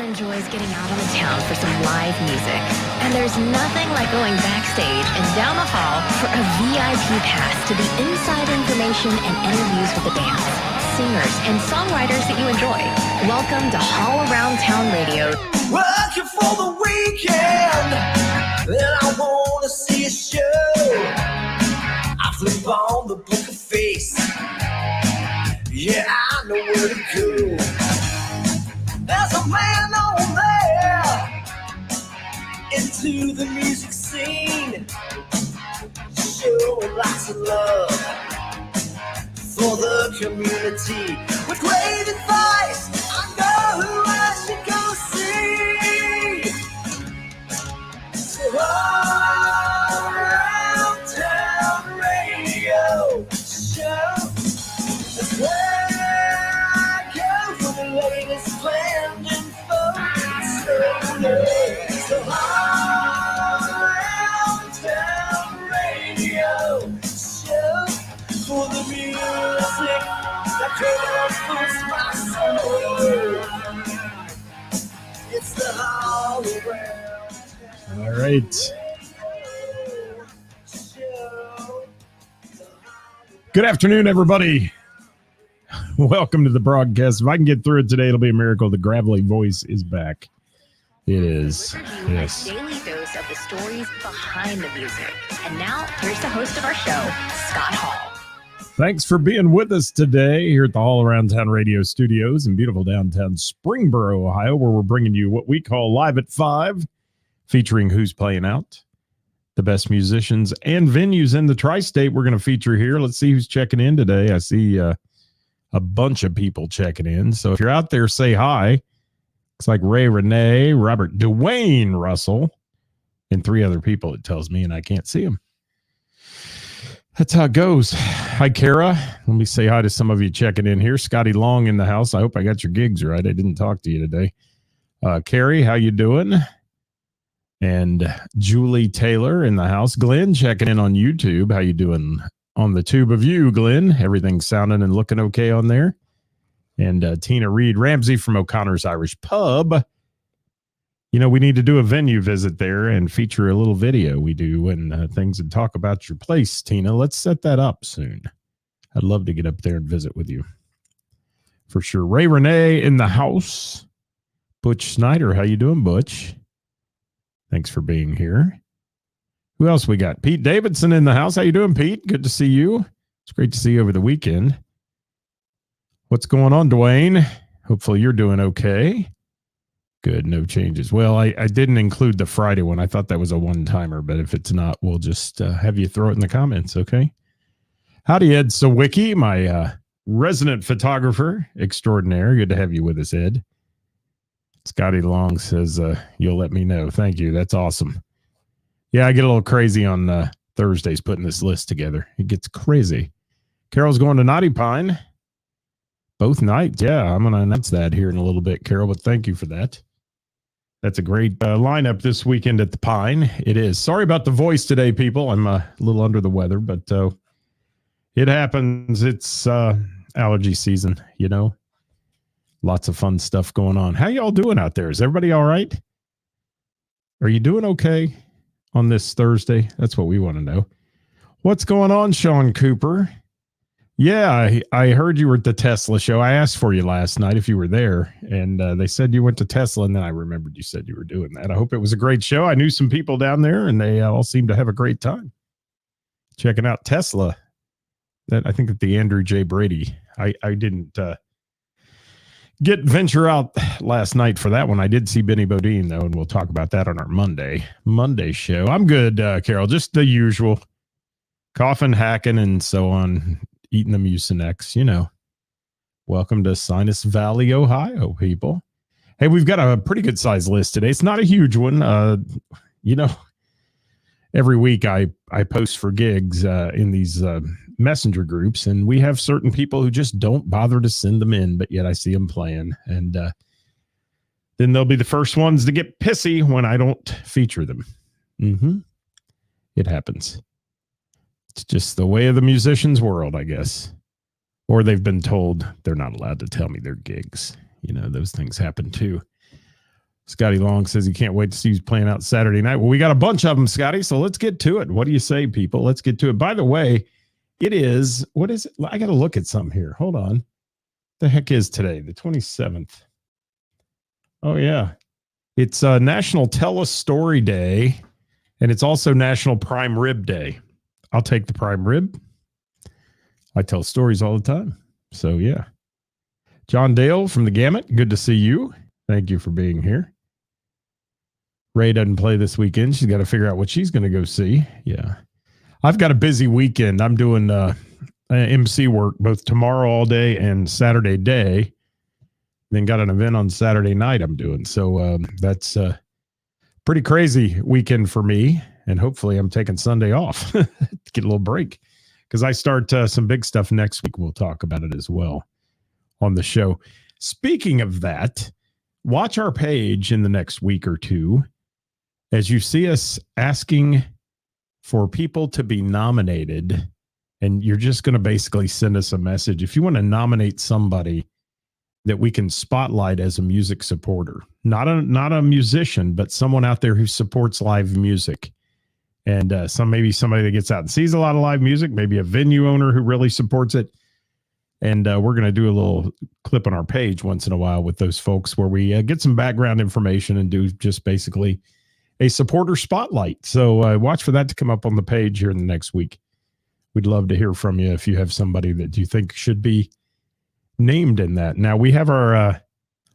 enjoys getting out on the town for some live music. And there's nothing like going backstage and down the hall for a VIP pass to the inside information and interviews with the bands, singers, and songwriters that you enjoy. Welcome to Hall Around Town Radio. Working for the weekend, and I want to see a show. I flip on the book of face. Yeah, I know where to go. There's a man on there into the music scene, showing lots of love for the community. With great advice, I know who I should go see. So all around town radio show. That's where I go for the latest planned info. So all around town radio show for the music that comforts my soul. It's the All Around. All right. Good afternoon, everybody. Welcome to the broadcast. If I can get through it today, it'll be a miracle. The gravelly voice is back. It is. Yes. A daily dose of the stories behind the music. And now, here's the host of our show, Scott Hall. Thanks for being with us today here at the All Around Town Radio Studios in beautiful downtown Springboro, Ohio, where we're bringing you what we call Live at 5, featuring Who's Playing Out, the best musicians and venues in the tri-state we're going to feature here. Let's see who's checking in today. I see a bunch of people checking in. So if you're out there, say hi. Looks like Ray Renee, Robert Dwayne Russell, and 3 other people, it tells me, and I can't see them. That's how it goes. Hi, Kara. Let me say hi to some of you checking in here. Scotty Long in the house. I hope I got your gigs right. I didn't talk to you today. Carrie, how you doing? And Julie Taylor in the house. Glenn checking in on YouTube. How you doing on the tube of you, Glenn? Everything's sounding and looking okay on there. And Tina Reed Ramsey from O'Connor's Irish Pub. You know, we need to do a venue visit there and feature a little video we do and things and talk about your place, Tina. Let's set that up soon. I'd love to get up there and visit with you. For sure. Ray Renee in the house. Butch Snyder. How you doing, Butch? Thanks for being here. Who else we got? Pete Davidson in the house. How you doing, Pete? Good to see you. It's great to see you over the weekend. What's going on, Dwayne? Hopefully you're doing okay. Good, no changes. Well, I didn't include the Friday one. I thought that was a one-timer, but if it's not, we'll just have you throw it in the comments, okay? Howdy, Ed Sawicki, my resident photographer extraordinaire. Good to have you with us, Ed. Scotty Long says, you'll let me know. Thank you. That's awesome. Yeah, I get a little crazy on Thursdays putting this list together. It gets crazy. Carol's going to Naughty Pine. Both nights. Yeah, I'm going to announce that here in a little bit, Carol, but thank you for that. That's a great lineup this weekend at the Pine. It is. Sorry about the voice today, people. I'm a little under the weather, but it happens. It's allergy season, you know. Lots of fun stuff going on. How y'all doing out there? Is everybody all right? Are you doing okay on this Thursday? That's what we want to know. What's going on, Sean Cooper? Yeah, I heard you were at the Tesla show. I asked for you last night if you were there, and they said you went to Tesla, and then I remembered you said you were doing that. I hope it was a great show. I knew some people down there, and they all seemed to have a great time checking out Tesla. I think at the Andrew J. Brady. I didn't venture out last night for that one. I did see Benny Bodine, though, and we'll talk about that on our Monday show. I'm good, Carol. Just the usual. Coughing, hacking, and so on. Eating the Mucinex, you know. Welcome to Sinus Valley, Ohio, people. Hey, we've got a pretty good size list today. It's not a huge one. You know, every week I post for gigs in these messenger groups, and we have certain people who just don't bother to send them in, but yet I see them playing. And then they'll be the first ones to get pissy when I don't feature them. It happens. It's just the way of the musician's world, I guess. Or they've been told they're not allowed to tell me their gigs. You know, those things happen too. Scotty Long says he can't wait to see who's playing out Saturday night. Well, we got a bunch of them, Scotty, so let's get to it. What do you say, people? Let's get to it. By the way, it is, what is it? I got to look at something here. Hold on. The heck is today? The 27th. Oh, yeah. It's National Tell a Story Day, and it's also National Prime Rib Day. I'll take the prime rib. I tell stories all the time. So, yeah. John Dale from the Gamut, good to see you. Thank you for being here. Ray doesn't play this weekend. She's got to figure out what she's going to go see. Yeah. I've got a busy weekend. I'm doing MC work both tomorrow all day and Saturday day. Then got an event on Saturday night I'm doing. So that's a pretty crazy weekend for me. And hopefully I'm taking Sunday off to get a little break because I start some big stuff next week. We'll talk about it as well on the show. Speaking of that, watch our page in the next week or two as you see us asking for people to be nominated. And you're just going to basically send us a message. If you want to nominate somebody that we can spotlight as a music supporter, not a musician, but someone out there who supports live music. And maybe somebody that gets out and sees a lot of live music, maybe a venue owner who really supports it. And we're going to do a little clip on our page once in a while with those folks where we get some background information and do just basically a supporter spotlight. So watch for that to come up on the page here in the next week. We'd love to hear from you if you have somebody that you think should be named in that. Now, we have our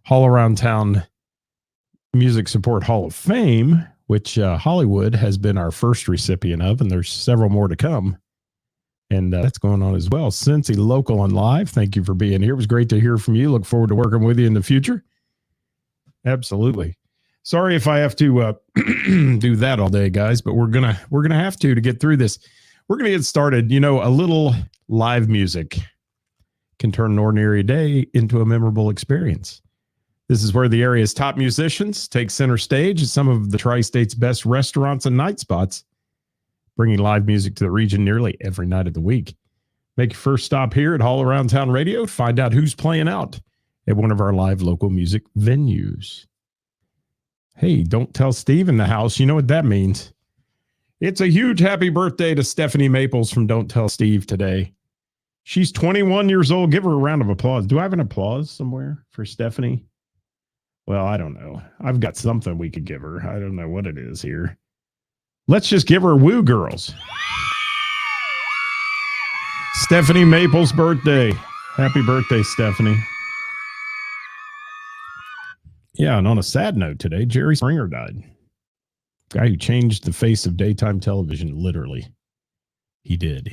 All Around Town Music Support Hall of Fame, which Hollywood has been our first recipient of, and there's several more to come. And that's going on as well. Cincy Local and Live, thank you for being here. It was great to hear from you. Look forward to working with you in the future. Absolutely. Sorry if I have to do that all day, guys, but we're gonna have to get through this. We're gonna get started. You know, a little live music can turn an ordinary day into a memorable experience. This is where the area's top musicians take center stage at some of the Tri-State's best restaurants and night spots, bringing live music to the region nearly every night of the week. Make your first stop here at All Around Town Radio to find out who's playing out at one of our live local music venues. Hey, Don't Tell Steve in the house. You know what that means. It's a huge happy birthday to Stephanie Maples from Don't Tell Steve today. She's 21 years old. Give her a round of applause. Do I have an applause somewhere for Stephanie? Well, I don't know. I've got something we could give her. I don't know what it is here. Let's just give her a woo, girls. Stephanie Maples' birthday. Happy birthday, Stephanie. Yeah, and on a sad note today, Jerry Springer died. Guy who changed the face of daytime television, literally. He did.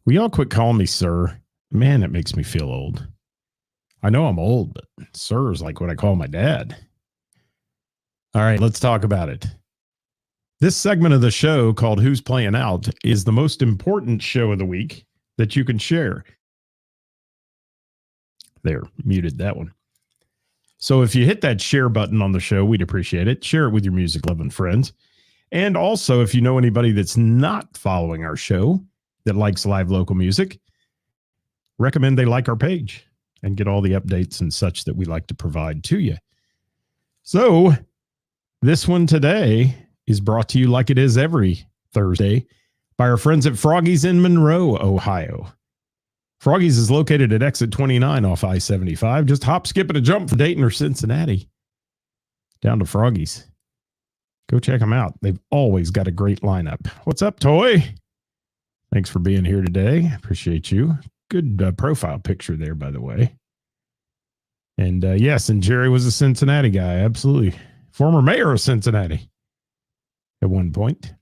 Will y'all quit calling me sir? Man, that makes me feel old. I know I'm old, but sir is like what I call my dad. All right, let's talk about it. This segment of the show called Who's Playing Out is the most important show of the week that you can share. There, muted that one. So if you hit that share button on the show, we'd appreciate it. Share it with your music-loving friends. And also, if you know anybody that's not following our show that likes live local music, recommend they like our page and get all the updates and such that we like to provide to you. So this one today is brought to you like it is every Thursday by our friends at Froggy's in Monroe, Ohio. Froggy's is located at exit 29 off I-75. Just hop, skip, and a jump from Dayton or Cincinnati down to Froggy's. Go check them out. They've always got a great lineup. What's up, Toy? Thanks for being here today. Appreciate you. Good profile picture there, by the way. And yes, and Jerry was a Cincinnati guy. Absolutely. Former mayor of Cincinnati at one point.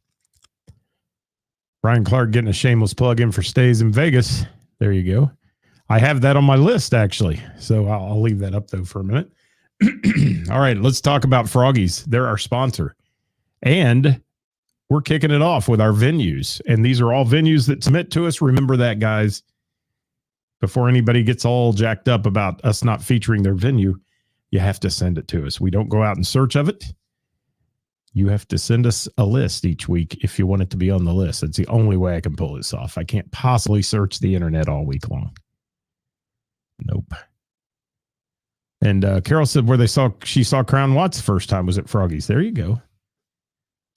Brian Clark getting a shameless plug in for stays in Vegas. There you go. I have that on my list, actually. So I'll leave that up, though, for a minute. All right, let's talk about Froggy's. They're our sponsor. And we're kicking it off with our venues. And these are all venues that submit to us. Remember that, guys. Before anybody gets all jacked up about us not featuring their venue, you have to send it to us. We don't go out in search of it. You have to send us a list each week if you want it to be on the list. That's the only way I can pull this off. I can't possibly search the internet all week long. Nope. And Carol said she saw Crown Watts the first time was at Froggy's. There you go.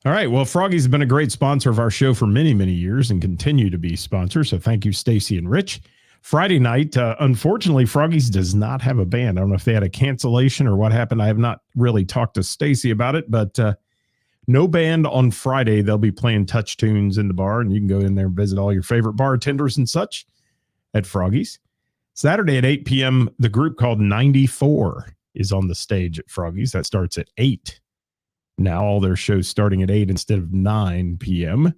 All right. Well, Froggy's been a great sponsor of our show for many, many years and continue to be sponsors. So thank you, Stacy and Rich. Friday night, unfortunately, Froggy's does not have a band. I don't know if they had a cancellation or what happened. I have not really talked to Stacy about it, but no band on Friday. They'll be playing touch tunes in the bar, and you can go in there and visit all your favorite bartenders and such at Froggy's. Saturday at 8 p.m., the group called 94 is on the stage at Froggy's. That starts at 8. Now all their shows starting at 8 instead of 9 p.m.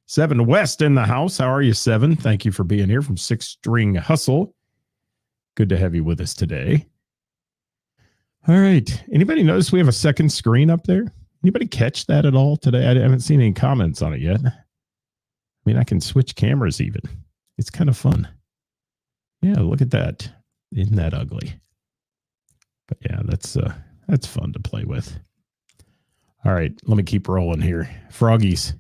7 West in the house. How are you, 7? Thank you for being here from Six String Hustle. Good to have you with us today. All right. Anybody notice we have a second screen up there? Anybody catch that at all today? I haven't seen any comments on it yet. I mean, I can switch cameras even. It's kind of fun. Yeah, look at that. Isn't that ugly? But yeah, that's fun to play with. All right, let me keep rolling here. Froggy's,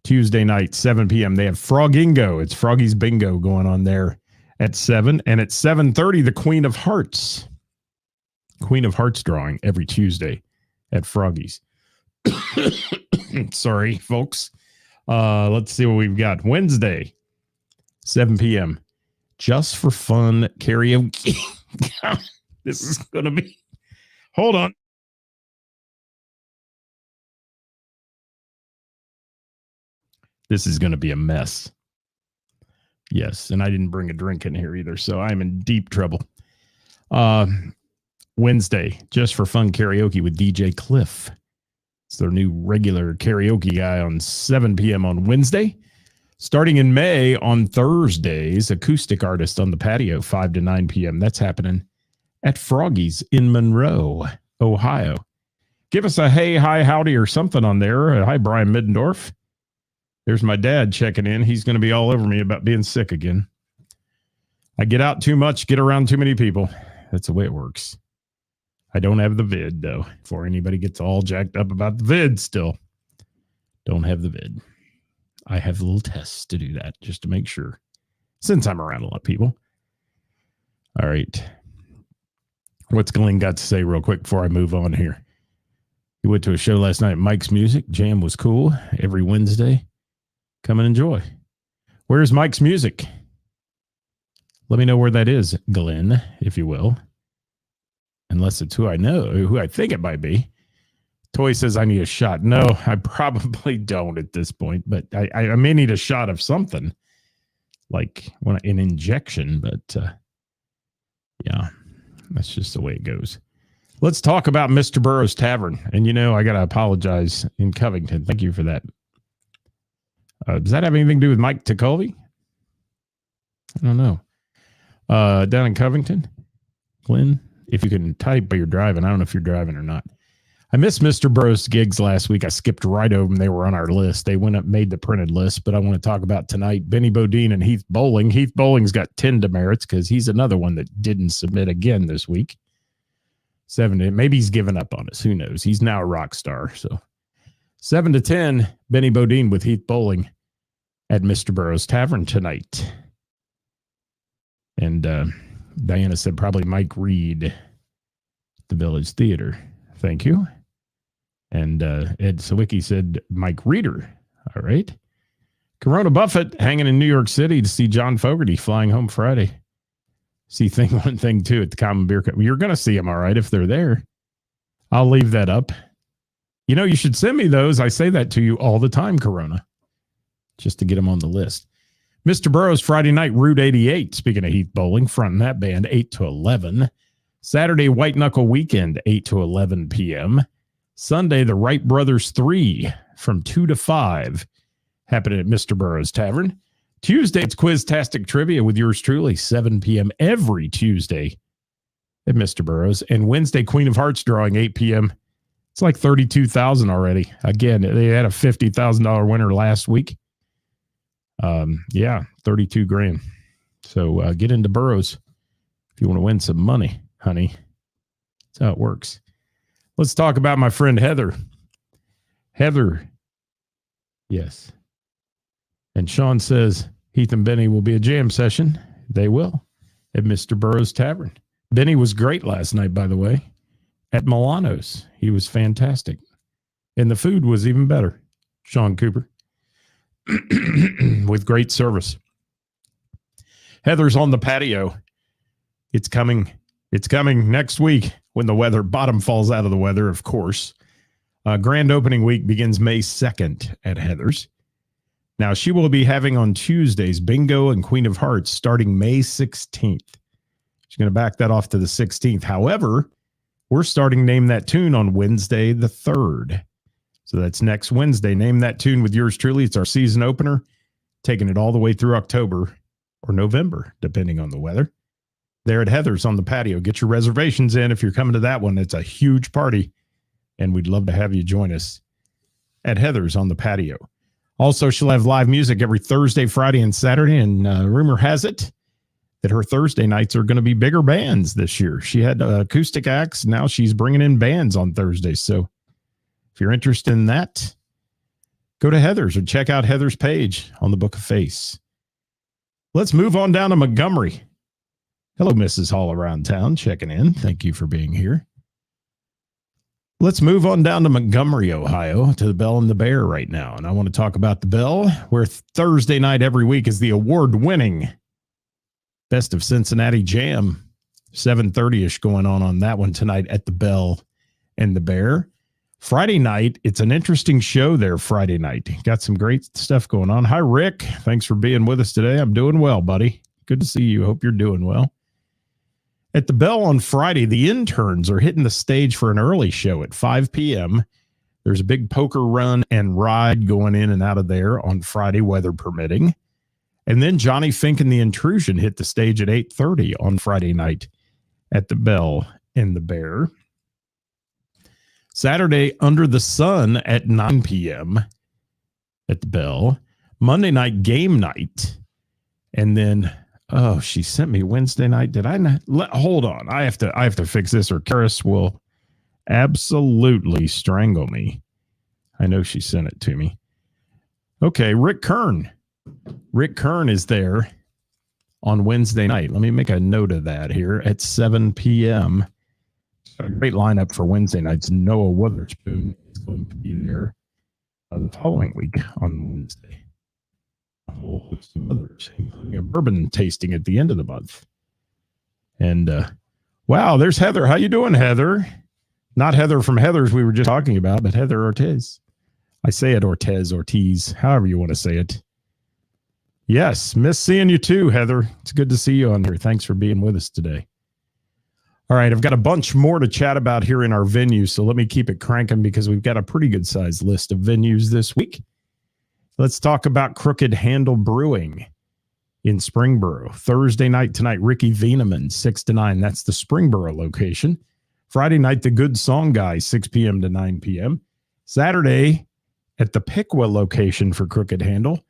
Tuesday night, 7 p.m. They have Frogingo. It's Froggy's Bingo going on there at 7. And at 7:30, the Queen of Hearts. Queen of Hearts drawing every Tuesday at Froggy's. Sorry, folks. Let's see what we've got. Wednesday, 7 p.m. Just for fun karaoke. This is going to be... Hold on. This is going to be a mess. Yes, and I didn't bring a drink in here either, so I'm in deep trouble. Wednesday, Just for Fun karaoke with DJ Cliff. It's their new regular karaoke guy on 7 p.m. on Wednesday. Starting in May on Thursdays, acoustic artist on the patio, 5 to 9 p.m. That's happening at Froggy's in Monroe, Ohio. Give us a hey, hi, howdy or something on there. Hi, Brian Middendorf. There's my dad checking in. He's going to be all over me about being sick again. I get out too much, get around too many people. That's the way it works. I don't have the vid, though, before anybody gets all jacked up about the vid still. Don't have the vid. I have little tests to do that just to make sure, since I'm around a lot of people. All right. What's Glenn got to say real quick before I move on here? He went to a show last night at Mike's Music. Jam was cool every Wednesday. Come and enjoy. Where's Mike's Music? Let me know where that is, Glenn, if you will. Unless it's who I know, who I think it might be. Toy says I need a shot. No, I probably don't at this point, but I may need a shot of something, like an injection, but yeah, that's just the way it goes. Let's talk about Mr. Burroughs Tavern. And, I got to apologize in Covington. Thank you for that. Does that have anything to do with Mike Tekulve? I don't know. Down in Covington, Glenn, if you can type, but you're driving. I don't know if you're driving or not. I missed Mr. Burroughs' gigs last week. I skipped right over them. They were on our list. They went up, made the printed list, but I want to talk about tonight. Benny Bodine and Heath Bowling. Heath Bowling's got 10 demerits because he's another one that didn't submit again this week. 7, maybe he's given up on us. Who knows? He's now a rock star. So 7 to 10, Benny Bodine with Heath Bowling at Mr. Burroughs Tavern tonight. And Diana said probably Mike Reed, the Village Theater. Thank you. And Ed Sawicki said Mike Reeder. All right. Corona Buffett hanging in New York City to see John Fogerty flying home Friday. See Thing 1, Thing 2 at the Common Beer Cup. You're going to see them, all right, if they're there. I'll leave that up. You should send me those. I say that to you all the time, Corona, just to get them on the list. Mr. Burroughs Friday night, Route 88. Speaking of Heath Bowling, fronting that band, 8 to 11. Saturday, White Knuckle Weekend, 8 to 11 p.m. Sunday, the Wright Brothers 3 from 2 to 5, happening at Mr. Burroughs Tavern. Tuesday, it's Quiztastic Trivia with yours truly, 7 p.m. every Tuesday at Mr. Burroughs. And Wednesday, Queen of Hearts drawing, 8 p.m. It's like $32,000 already. Again, they had a $50,000 winner last week. Yeah, $32,000. So get into Burroughs if you want to win some money, honey. That's how it works. Let's talk about my friend Heather. Heather. Yes. And Sean says Heath and Benny will be a jam session. They will at Mr. Burroughs Tavern. Benny was great last night, by the way, at Milano's. He was fantastic. And the food was even better. Sean Cooper with great service. Heather's on the patio. It's coming. It's coming next week when the weather bottom falls out of the weather, of course. Grand opening week begins May 2nd at Heather's. Now, she will be having on Tuesdays Bingo and Queen of Hearts starting May 16th. She's going to back that off to the 16th. However, we're starting Name That Tune on Wednesday the 3rd. So that's next Wednesday. Name That Tune with yours truly. It's our season opener, taking it all the way through October or November, depending on the weather. There at Heather's on the patio. Get your reservations in if you're coming to that one. It's a huge party, and we'd love to have you join us at Heather's on the patio. Also, she'll have live music every Thursday, Friday, and Saturday, and rumor has it that her Thursday nights are going to be bigger bands this year. She had acoustic acts. Now she's bringing in bands on Thursdays. So if you're interested in that, go to Heather's or check out Heather's page on the Book of Face. Let's move on down to Montgomery. Hello, Mrs. Hall around town, checking in. Thank you for being here. Let's move on down to Montgomery, Ohio, to the Bell and the Bear right now. And I want to talk about the Bell, where Thursday night every week is the award-winning Best of Cincinnati Jam. 7:30-ish going on that one tonight at the Bell and the Bear. Friday night, it's an interesting show there Friday night. Got some great stuff going on. Hi, Rick. Thanks for being with us today. I'm doing well, buddy. Good to see you. Hope you're doing well. At the Bell on Friday, the interns are hitting the stage for an early show at 5 p.m. There's a big poker run and ride going in and out of there on Friday, weather permitting. And then Johnny Fink and the Intrusion hit the stage at 8:30 on Friday night at the Bell and the Bear. Saturday, Under the Sun at 9 p.m. at the Bell. Monday night, Game Night. And then, oh, she sent me Wednesday night. Did I not? Hold on. I have to fix this or Karis will absolutely strangle me. I know she sent it to me. Okay, Rick Kern. Rick Kern is there on Wednesday night. Let me make a note of that here at 7 p.m. A great lineup for Wednesday nights. Noah Witherspoon is going to be there the following week on Wednesday. A whole host of others, including a bourbon tasting at the end of the month. And wow, there's Heather. How you doing, Heather? Not Heather from Heather's we were just talking about, but Heather Ortiz. I say it Ortiz, however you want to say it. Yes, miss seeing you too, Heather. It's good to see you on here. Thanks for being with us today. All right, I've got a bunch more to chat about here in our venues, so let me keep it cranking because we've got a pretty good-sized list of venues this week. Let's talk about Crooked Handle Brewing in Springboro. Thursday night tonight, Ricky Veneman, 6 to 9. That's the Springboro location. Friday night, The Good Song Guy, 6 p.m. to 9 p.m. Saturday, at the Piqua location for Crooked Handle,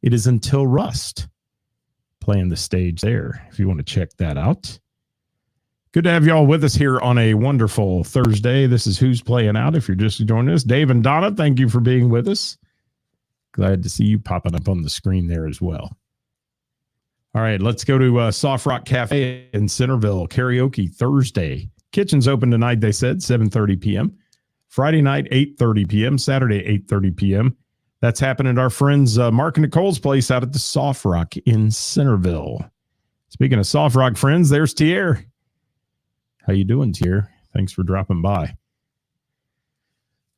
it is Until Rust playing the stage there, if you want to check that out. Good to have you all with us here on a wonderful Thursday. This is Who's Playing Out. If you're just joining us, Dave and Donna, thank you for being with us. Glad to see you popping up on the screen there as well. All right, let's go to Soft Rock Cafe in Centerville. Karaoke Thursday. Kitchen's open tonight, they said, 7:30 p.m. Friday night, 8:30 p.m. Saturday, 8:30 p.m. That's happening at our friends Mark and Nicole's place out at the Soft Rock in Centerville. Speaking of Soft Rock friends, there's Tier. How you doing, Tier? Thanks for dropping by.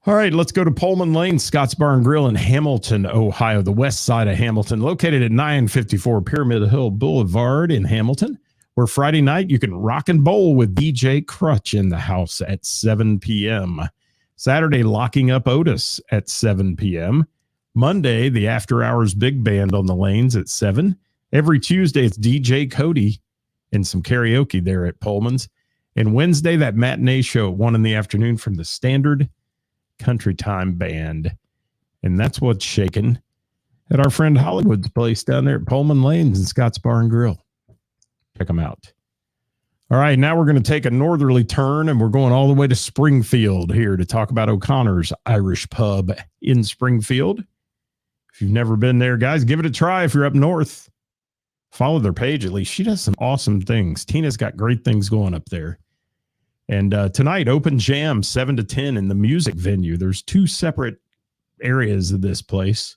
All right, let's go to Pullman Lane, Scott's Bar and Grill in Hamilton, Ohio, the west side of Hamilton, located at 954 Pyramid Hill Boulevard in Hamilton, where Friday night you can rock and bowl with DJ Crutch in the house at 7 p.m. Saturday, Locking Up Otis at 7 p.m. Monday, the After Hours Big Band on the lanes at 7. Every Tuesday, it's DJ Cody and some karaoke there at Pullman's. And Wednesday, that matinee show at 1 in the afternoon from the Standard Country Time Band. And that's what's shaking at our friend Hollywood's place down there at Pullman Lanes and Scott's Bar and Grill. Check them out. All right, now we're going to take a northerly turn and we're going all the way to Springfield here to talk about O'Connor's Irish Pub in Springfield. If you've never been there, guys, give it a try if you're up north. Follow their page at least. She does some awesome things. Tina's got great things going up there. And tonight, open jam 7 to 10 in the music venue. There's 2 separate areas of this place.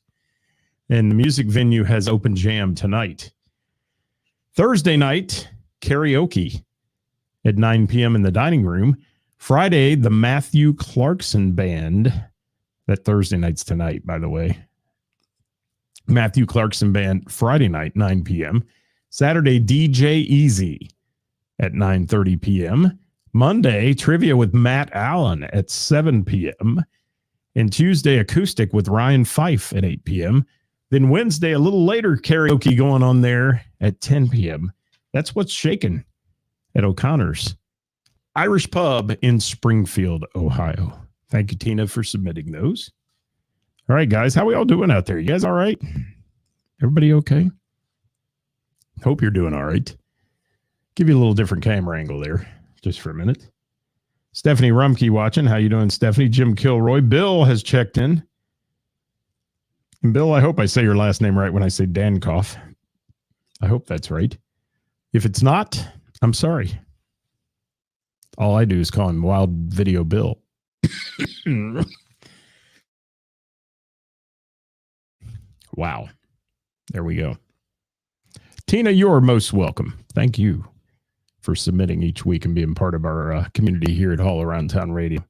And the music venue has open jam tonight. Thursday night, karaoke at 9 p.m. in the dining room. Friday, the Matthew Clarkson Band. That Thursday night's tonight, by the way. Matthew Clarkson Band, Friday night, 9 p.m. Saturday, DJ Easy at 9:30 p.m. Monday, trivia with Matt Allen at 7 p.m. And Tuesday, acoustic with Ryan Fife at 8 p.m. Then Wednesday, a little later, karaoke going on there at 10 p.m. That's what's shaking at O'Connor's Irish Pub in Springfield, Ohio. Thank you, Tina, for submitting those. All right, guys, how we all doing out there? You guys all right? Everybody okay? Hope you're doing all right. Give you a little different camera angle there just for a minute. Stephanie Rumke watching. How you doing, Stephanie? Jim Kilroy. Bill has checked in. And Bill, I hope I say your last name right when I say Dankoff. I hope that's right. If it's not, I'm sorry. All I do is call him Wild Video Bill. Wow. There we go. Tina, you're most welcome. Thank you for submitting each week and being part of our community here at All Around Town Radio.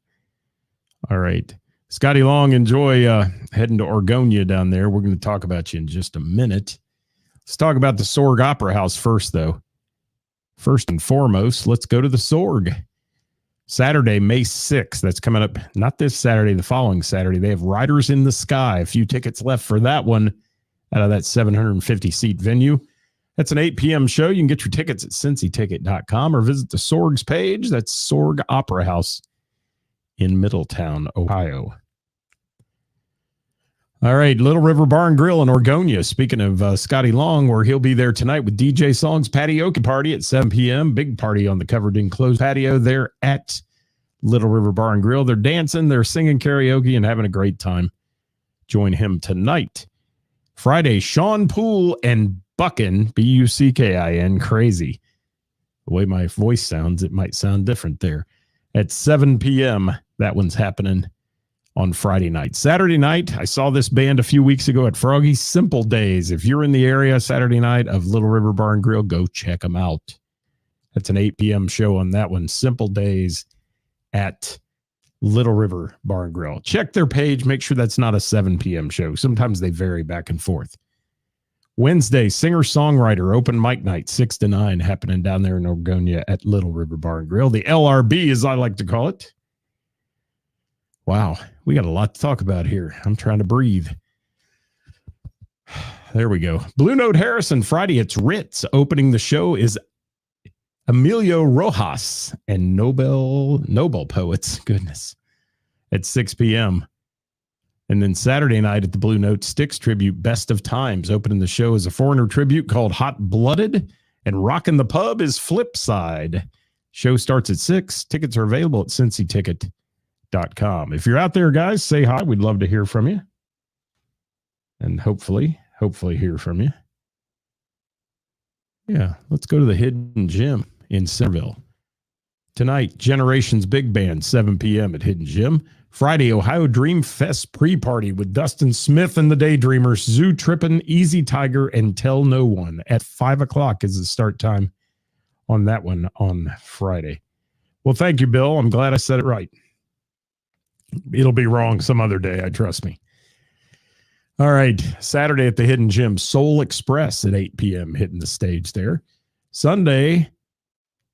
All right. Scotty Long, enjoy heading to Oregonia down there. We're going to talk about you in just a minute. Let's talk about the Sorg Opera House first, though. First and foremost, let's go to the Sorg. Saturday, May 6th. That's coming up, not this Saturday, the following Saturday. They have Riders in the Sky. A few tickets left for that one out of that 750-seat venue. That's an 8 p.m. show. You can get your tickets at cincyticket.com or visit the Sorg's page. That's Sorg Opera House in Middletown, Ohio. All right, Little River Bar and Grill in Oregonia. Speaking of Scotty Long, where he'll be there tonight with DJ Song's Patioke Party at 7 p.m. Big party on the covered enclosed patio there at Little River Bar and Grill. They're dancing, they're singing karaoke, and having a great time. Join him tonight. Friday, Sean Poole and Buckin, Buckin, crazy. The way my voice sounds, it might sound different there. At 7 p.m., that one's happening on Friday night. Saturday night, I saw this band a few weeks ago at Froggy's Simple Days. If you're in the area Saturday night of Little River Bar and Grill, go check them out. That's an 8 p.m. show on that one. Simple Days at Little River Bar and Grill. Check their page. Make sure that's not a 7 p.m. show. Sometimes they vary back and forth. Wednesday, singer-songwriter open mic night, 6 to 9, happening down there in Oregonia at Little River Bar and Grill. The LRB, as I like to call it. Wow, we got a lot to talk about here. I'm trying to breathe. There we go. Blue Note Harrison, Friday, it's Ritz. Opening the show is Emilio Rojas and Nobel Poets. Goodness. At 6 p.m. And then Saturday night at the Blue Note Styx tribute, Best of Times. Opening the show is a Foreigner tribute called Hot Blooded. And Rockin' the Pub is Flipside. Show starts at 6. Tickets are available at cincyticket.com. If you're out there, guys, say hi. We'd love to hear from you. And hopefully hear from you. Yeah, let's go to the Hidden Gym in Centerville. Tonight, Generations Big Band, 7 p.m. at Hidden Gym. Friday, Ohio Dream Fest pre-party with Dustin Smith and the Daydreamers, Zoo Trippin', Easy Tiger, and Tell No One. At 5 o'clock is the start time on that one on Friday. Well, thank you, Bill. I'm glad I said it right. It'll be wrong some other day, I trust me. All right, Saturday at the Hidden Gym, Soul Express at 8 p.m. hitting the stage there. Sunday,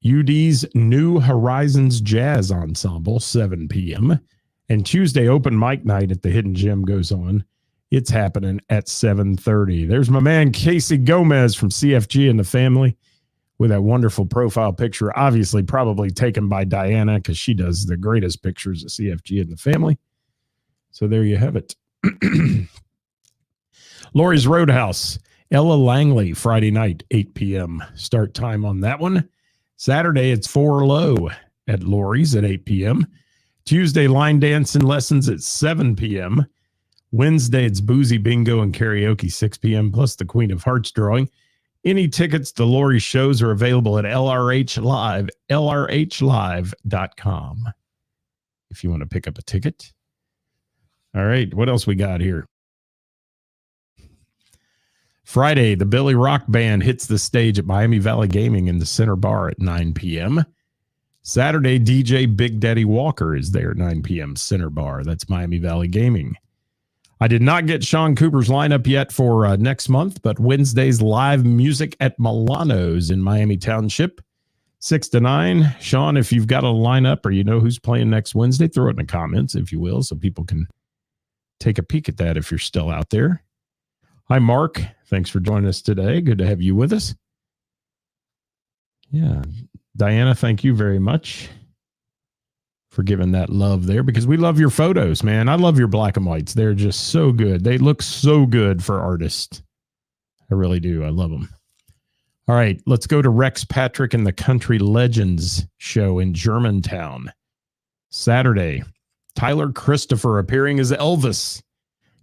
UD's New Horizons Jazz Ensemble, 7 p.m. And Tuesday, open mic night at the Hidden Gym goes on. It's happening at 7:30. There's my man, Casey Gomez from CFG and the Family with that wonderful profile picture, obviously probably taken by Diana because she does the greatest pictures of CFG and the Family. So there you have it. Lori's Roadhouse, Ella Langley, Friday night, 8 p.m. Start time on that one. Saturday, it's 4 Low at Lori's at 8 p.m. Tuesday, line dancing lessons at 7 p.m. Wednesday, it's Boozy Bingo and Karaoke, 6 p.m., plus the Queen of Hearts drawing. Any tickets to Lori's shows are available at lrhlive.com if you want to pick up a ticket. All right, what else we got here? Friday, the Billy Rock Band hits the stage at Miami Valley Gaming in the Center Bar at 9 p.m. Saturday, DJ Big Daddy Walker is there, 9 p.m. Center Bar. That's Miami Valley Gaming. I did not get Sean Cooper's lineup yet for next month, but Wednesday's live music at Milano's in Miami Township, 6 to 9. Sean, if you've got a lineup or you know who's playing next Wednesday, throw it in the comments, if you will, so people can take a peek at that if you're still out there. Hi, Mark. Thanks for joining us today. Good to have you with us. Yeah. Diana, thank you very much for giving that love there, because we love your photos, man. I love your black and whites. They're just so good. They look so good for artists. I really do. I love them. All right, let's go to Rex Patrick and the Country Legends show in Germantown. Saturday, Tyler Christopher appearing as Elvis.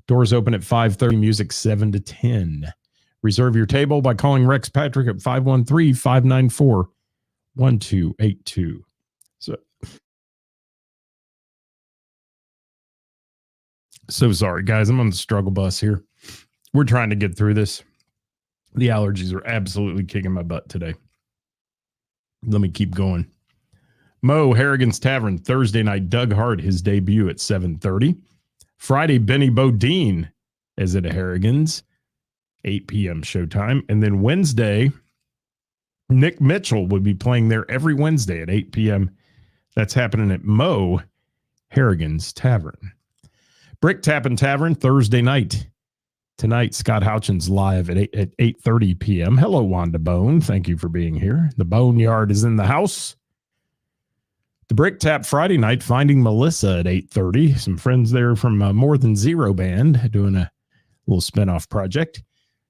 Doors open at 5:30, music 7 to 10. Reserve your table by calling Rex Patrick at 513-594-1282. So sorry, guys. I'm on the struggle bus here. We're trying to get through this. The allergies are absolutely kicking my butt today. Let me keep going. Mo Harrigan's Tavern, Thursday night, Doug Hart, his debut at 7:30. Friday, Benny Bodine is at Harrigan's, 8 p.m. showtime. And then Wednesday, Nick Mitchell would be playing there every Wednesday at 8 p.m. That's happening at Mo Harrigan's Tavern. Brick Tappin' Tavern, Thursday night. Tonight, Scott Houchins live at 8:30 p.m. Hello, Wanda Bone. Thank you for being here. The Boneyard is in the house. The Brick Tap Friday night, Finding Melissa at 8:30. Some friends there from More Than Zero Band doing a little spinoff project.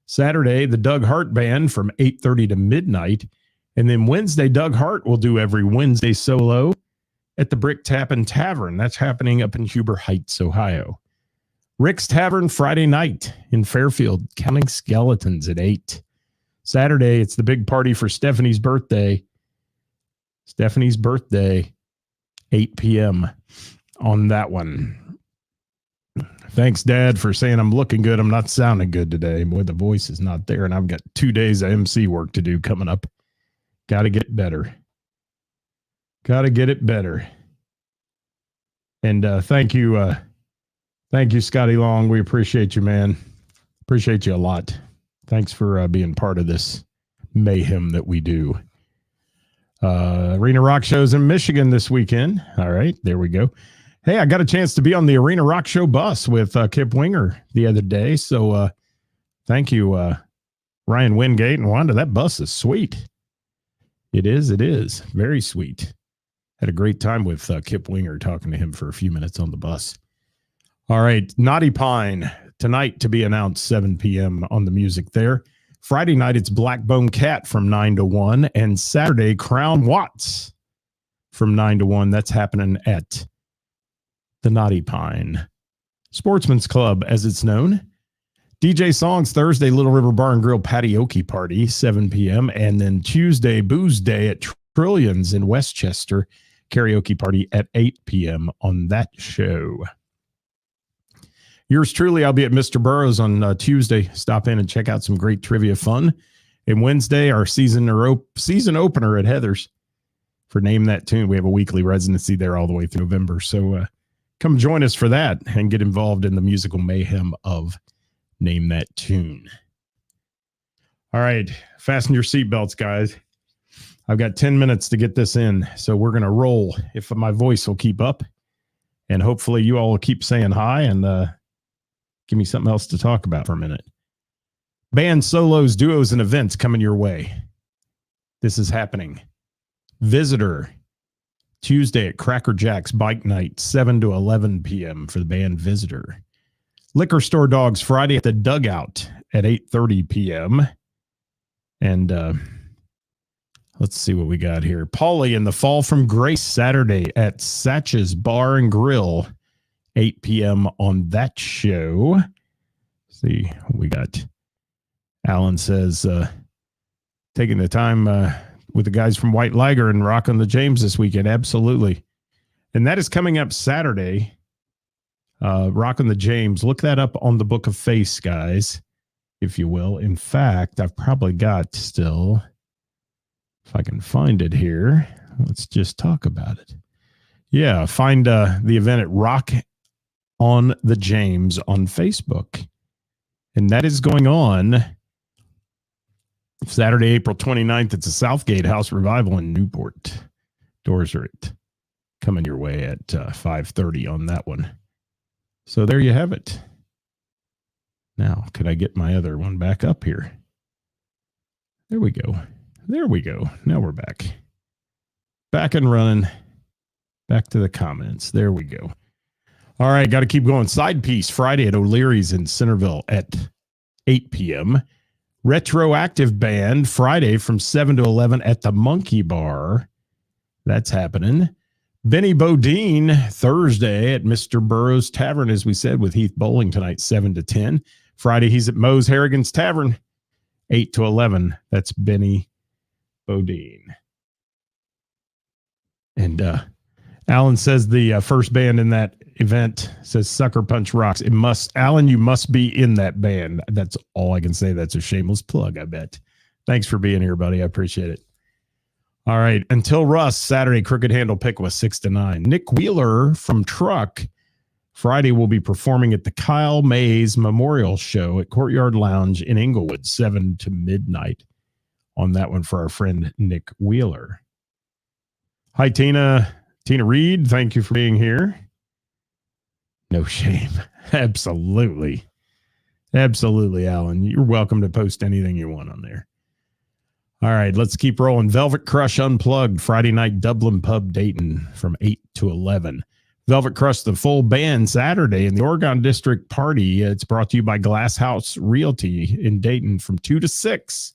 Saturday, the Doug Hart Band from 8:30 to midnight. And then Wednesday, Doug Hart will do every Wednesday solo at the Brick Tappin' Tavern. That's happening up in Huber Heights, Ohio. Rick's Tavern Friday night in Fairfield, Counting Skeletons at 8. Saturday, it's the big party for Stephanie's birthday. 8 p.m. on that one. Thanks, Dad, for saying I'm looking good. I'm not sounding good today. Boy, the voice is not there, and I've got 2 days of MC work to do coming up. Got to get better. Got to get it better. And thank you, Scotty Long. We appreciate you, man. Appreciate you a lot. Thanks for being part of this mayhem that we do. Arena Rock shows in Michigan this weekend. All right, there we go. Hey, I got a chance to be on the Arena Rock show bus with Kip Winger the other day. So thank you, Ryan Wingate and Wanda. That bus is sweet. It is. Very sweet. Had a great time with Kip Winger, talking to him for a few minutes on the bus. All right, Naughty Pine tonight to be announced, 7 p.m. on the music there. Friday night, it's Blackbone Cat from 9 to 1. And Saturday, Crown Watts from 9 to 1. That's happening at the Naughty Pine Sportsman's Club, as it's known. DJ Songs Thursday, Little River Bar and Grill Patioke Party, 7 p.m. And then Tuesday, Booze Day at Trillions in Westchester. Karaoke party at 8 p.m. on that show. Yours truly, I'll be at Mr. Burroughs on Tuesday. Stop in and check out some great trivia fun. And Wednesday, our season opener at Heather's for Name That Tune. We have a weekly residency there all the way through November. So come join us for that and get involved in the musical mayhem of Name That Tune. All right, fasten your seatbelts, guys. I've got 10 minutes to get this in, so we're going to roll if my voice will keep up. And hopefully you all will keep saying hi and give me something else to talk about for a minute. Band solos, duos, and events coming your way. This is happening. Visitor, Tuesday at Cracker Jack's Bike Night, 7 to 11 p.m. for the band Visitor. Liquor Store Dogs, Friday at the Dugout at 8:30 p.m. And let's see what we got here. Paulie and the Fall from Grace, Saturday at Satch's Bar and Grill, 8 p.m. on that show. Let's see what we got. Alan says, taking the time with the guys from White Liger and rocking the James this weekend. Absolutely. And that is coming up Saturday. Rocking the James. Look that up on the Book of Face, guys, if you will. In fact, I've probably got still, if I can find it here, let's just talk about it. Yeah, find the event at Rock on the James on Facebook. And that is going on Saturday, April 29th. It's a Southgate House Revival in Newport. Doors are coming your way at 5:30 on that one. So there you have it. Now, could I get my other one back up here? There we go. There we go. Now we're back. Back and running. Back to the comments. There we go. All right, got to keep going. Side piece Friday at O'Leary's in Centerville at 8 p.m. Retroactive Band Friday from 7 to 11 at the Monkey Bar. That's happening. Benny Bodine Thursday at Mr. Burroughs Tavern, as we said, with Heath Bowling tonight, 7 to 10. Friday, he's at Moe's Harrigan's Tavern, 8 to 11. That's Benny Bodine. And Alan says the first band in that event says Sucker Punch Rocks. It must, Alan, you must be in that band. That's all I can say. That's a shameless plug, I bet. Thanks for being here, buddy. I appreciate it. All right. Until Russ, Saturday, Crooked Handle Pickwa, 6 to 9. Nick Wheeler from Truck, Friday will be performing at the Kyle Mays Memorial Show at Courtyard Lounge in Inglewood, 7 to midnight on that one for our friend Nick Wheeler. Hi, Tina. Tina Reed, thank you for being here. No shame. Absolutely. Absolutely, Alan. You're welcome to post anything you want on there. All right, let's keep rolling. Velvet Crush Unplugged, Friday night, Dublin Pub, Dayton, from 8 to 11. Velvet Crush, the full band, Saturday in the Oregon District Party. It's brought to you by Glass House Realty in Dayton from 2 to 6.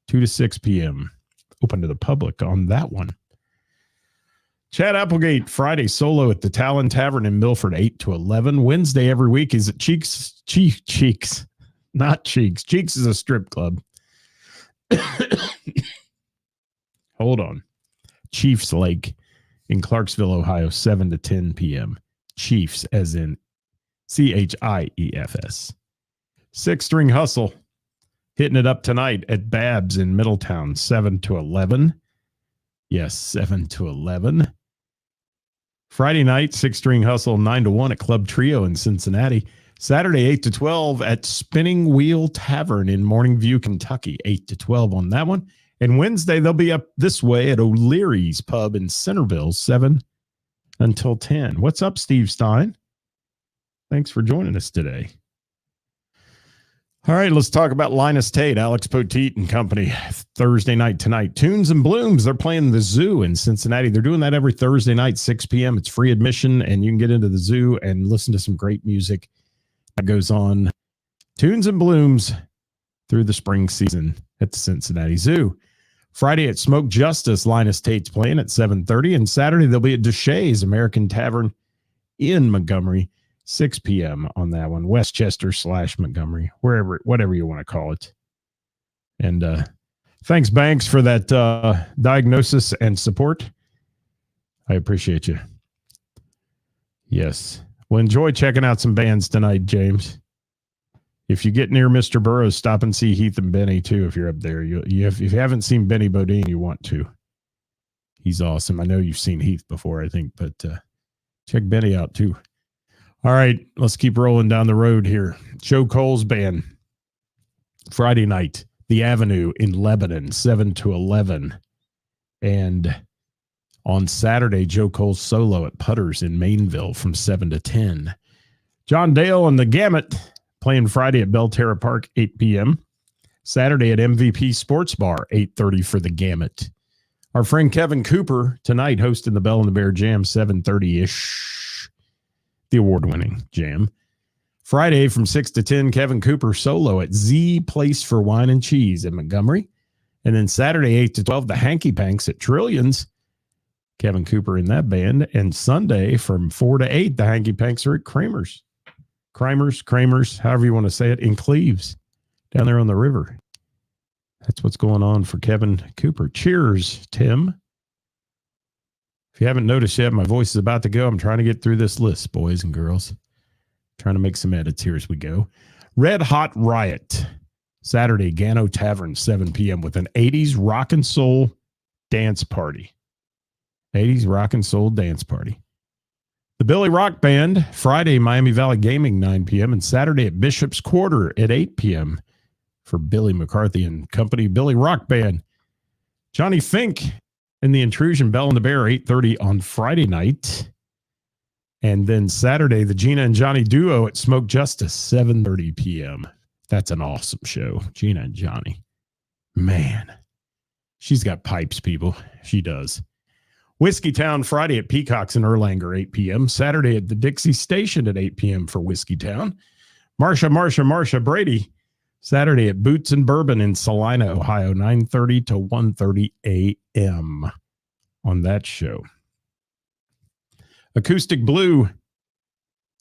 2 to 6 p.m. Open to the public on that one. Chad Applegate, Friday solo at the Talon Tavern in Milford, 8 to 11. Wednesday every week is at Cheeks. Not Cheeks. Cheeks is a strip club. Hold on. Chiefs Lake in Clarksville, Ohio, 7 to 10 p.m. Chiefs, as in Chiefs. Six String Hustle, hitting it up tonight at Babs in Middletown, 7 to 11. Yes, 7 to 11. Friday night, Six String Hustle, 9 to 1 at Club Trio in Cincinnati. Saturday, 8 to 12 at Spinning Wheel Tavern in Morning View, Kentucky, 8 to 12 on that one. And Wednesday, they'll be up this way at O'Leary's Pub in Centerville, 7 until 10. What's up, Steve Stein? Thanks for joining us today. All right, let's talk about Linus Tate, Alex Poteet and company. Thursday night tonight. Tunes and Blooms, they're playing the Zoo in Cincinnati. They're doing that every Thursday night, 6 p.m. It's free admission, and you can get into the Zoo and listen to some great music that goes on. Tunes and Blooms through the spring season at the Cincinnati Zoo. Friday at Smoke Justice, Linus Tate's playing at 7:30, and Saturday they'll be at Deshays American Tavern in Montgomery, 6 p.m. on that one, Westchester / Montgomery, whatever you want to call it. And thanks, Banks, for that diagnosis and support. I appreciate you. Yes. Well, enjoy checking out some bands tonight, James. If you get near Mr. Burroughs, stop and see Heath and Benny, too, if you're up there. If you haven't seen Benny Bodine, you want to. He's awesome. I know you've seen Heath before, I think, but check Benny out, too. All right, let's keep rolling down the road here. Joe Cole's band, Friday night, The Avenue in Lebanon, 7 to 11. And on Saturday, Joe Cole's solo at Putters in Mainville from 7 to 10. John Dale and the Gamut playing Friday at Belterra Park, 8 p.m. Saturday at MVP Sports Bar, 8:30 for the Gamut. Our friend Kevin Cooper tonight hosting the Bell and the Bear Jam, 7:30-ish. The award-winning jam. Friday from 6 to 10, Kevin Cooper solo at Z Place for Wine and Cheese in Montgomery. And then Saturday, 8 to 12, the Hanky Panks at Trillions. Kevin Cooper in that band. And Sunday from 4 to 8, the Hanky Panks are at Kramer's, however you want to say it, in Cleves, down there on the river. That's what's going on for Kevin Cooper. Cheers, Tim. If you haven't noticed yet, my voice is about to go. I'm trying to get through this list, boys and girls. Trying to make some edits here as we go. Red Hot Riot, Saturday, Gano Tavern, 7 p.m. with an 80s rock and soul dance party. 80s rock and soul dance party. The Billy Rock Band, Friday, Miami Valley Gaming, 9 p.m. and Saturday at Bishop's Quarter at 8 p.m. for Billy McCarthy and Company, Billy Rock Band. Johnny Fink and the Intrusion, Bell and the Bear, 8:30 on Friday night. And then Saturday, the Gina and Johnny Duo at Smoke Justice, 7:30 p.m. That's an awesome show. Gina and Johnny. Man, she's got pipes, people. She does. Whiskey Town, Friday at Peacocks in Erlanger, 8 p.m. Saturday at the Dixie Station at 8 p.m. for Whiskey Town. Marsha Brady, Saturday at Boots and Bourbon in Salina, Ohio, 9:30 to 1:30 a.m. on that show. Acoustic Blue,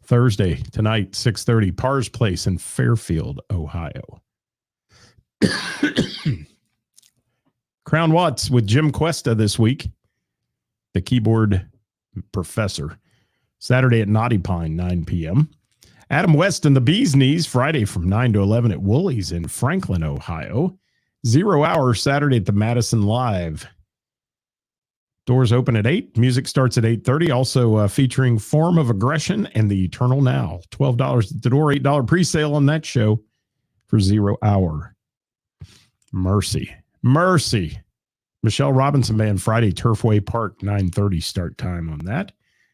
Thursday, tonight, 6:30, Parr's Place in Fairfield, Ohio. Crown Watts with Jim Cuesta this week, the keyboard professor. Saturday at Knotty Pine, 9 p.m. Adam West and the Bee's Knees, Friday from 9 to 11 at Woolies in Franklin, Ohio. 0 Hour, Saturday at the Madison Live. Doors open at 8. Music starts at 8:30. Also featuring Form of Aggression and The Eternal Now. $12 at the door, $8 pre-sale on that show for 0 Hour. Mercy. Michelle Robinson Band, Friday, Turfway Park, 9:30 start time on that.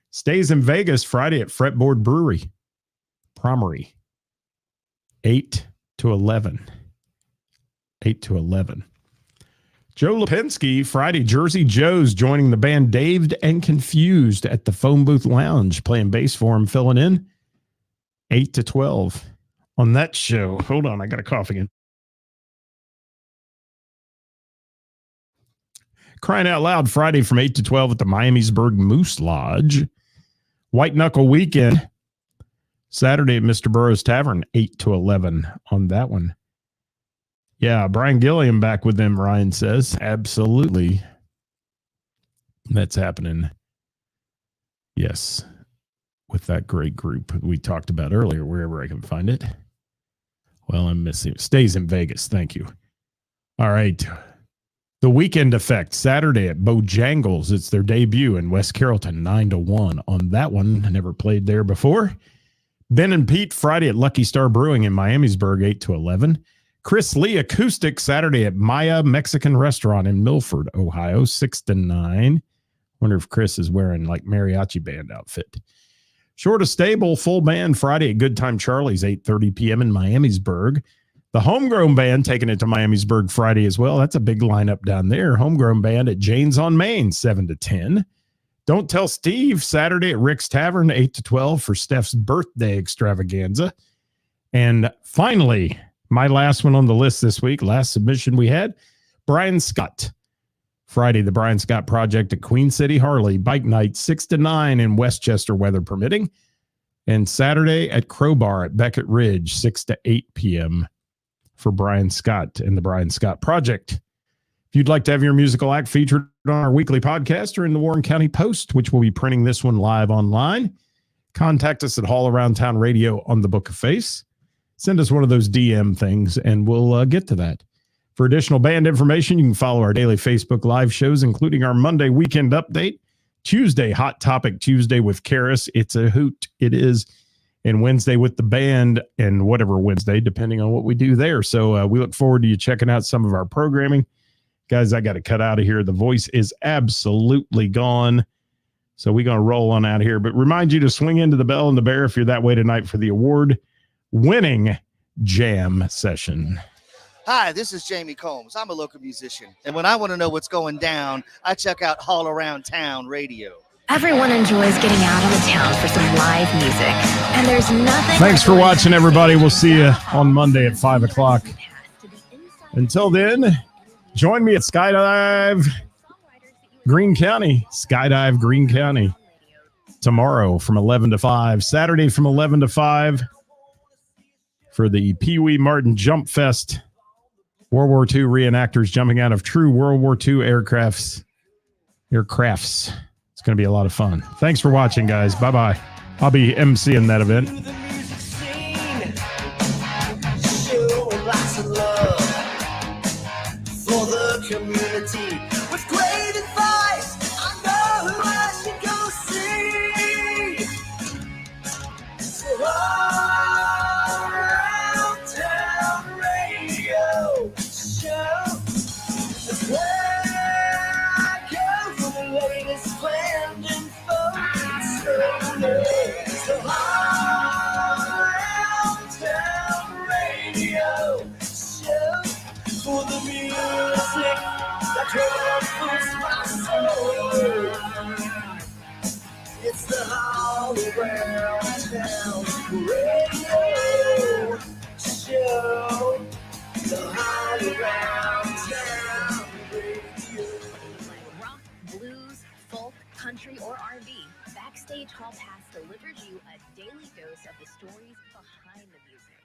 Stays in Vegas, Friday at Fretboard Brewery. Promery, 8 to 11. 8 to 11. Joe Lipinski, Friday, Jersey Joe's joining the band Daved and Confused at the Phone Booth Lounge, playing bass for him, filling in 8 to 12 on that show. Hold on, I got a cough again. Crying Out Loud, Friday from 8 to 12 at the Miamisburg Moose Lodge. White Knuckle Weekend, Saturday at Mr. Burroughs Tavern, 8 to 11 on that one. Yeah, Brian Gilliam back with them, Ryan says. Absolutely. That's happening. Yes, with that great group we talked about earlier, wherever I can find it. Well, I'm missing it. Stays in Vegas. Thank you. All right. The Weekend Effect, Saturday at Bojangles. It's their debut in West Carrollton, 9 to 1 on that one. I never played there before. Ben and Pete, Friday at Lucky Star Brewing in Miamisburg, 8 to 11. Chris Lee Acoustic, Saturday at Maya Mexican Restaurant in Milford, Ohio, 6 to 9. Wonder if Chris is wearing like mariachi band outfit. Short of Stable, full band, Friday at Good Time Charlie's, 8:30 p.m. in Miamisburg. The Homegrown Band taking it to Miamisburg Friday as well. That's a big lineup down there. Homegrown Band at Jane's on Main, 7 to 10. Don't Tell Steve, Saturday at Rick's Tavern, 8 to 12 for Steph's birthday extravaganza. And finally, my last one on the list this week, last submission we had, Brian Scott. Friday, the Brian Scott Project at Queen City Harley, Bike Night, 6 to 9 in Westchester, weather permitting. And Saturday at Crowbar at Beckett Ridge, 6 to 8 p.m. for Brian Scott and the Brian Scott Project. If you'd like to have your musical act featured on our weekly podcast or in the Warren County Post, which we'll be printing this one live online, contact us at Hall Around Town Radio on the Book of Face. Send us one of those DM things and we'll get to that. For additional band information, you can follow our daily Facebook Live shows, including our Monday weekend update, Tuesday Hot Topic Tuesday with Karis. It's a hoot. It is. And Wednesday with the band, and whatever Wednesday, depending on what we do there. So we look forward to you checking out some of our programming. Guys, I got to cut out of here. The voice is absolutely gone. So we're going to roll on out of here. But remind you to swing into the Bell and the Bear if you're that way tonight for the award-winning jam session. Hi, this is Jamie Combs. I'm a local musician. And when I want to know what's going down, I check out Hall Around Town Radio. Everyone enjoys getting out on the town for some live music. And there's nothing... Thanks for watching, everybody. We'll see you on Monday at 5 o'clock. Until then, join me at Skydive Greene County. Skydive Greene County. Tomorrow from 11 to 5. Saturday from 11 to 5 for the Pee Wee Martin Jump Fest World War II reenactors jumping out of true World War II aircrafts. It's going to be a lot of fun. Thanks for watching, guys. Bye-bye. I'll be emceeing that event. To the music scene, showing lots of love for the community. With great advice, I know who I should go see. So all around town radio show is where I go for the latest planned info. So all around town radio show for the music that comforts my soul. It's the all around town radio show. The all around town radio. Rock, blues, folk, country, or R&B, Backstage Hall Pass delivers you a daily dose of the stories behind the music.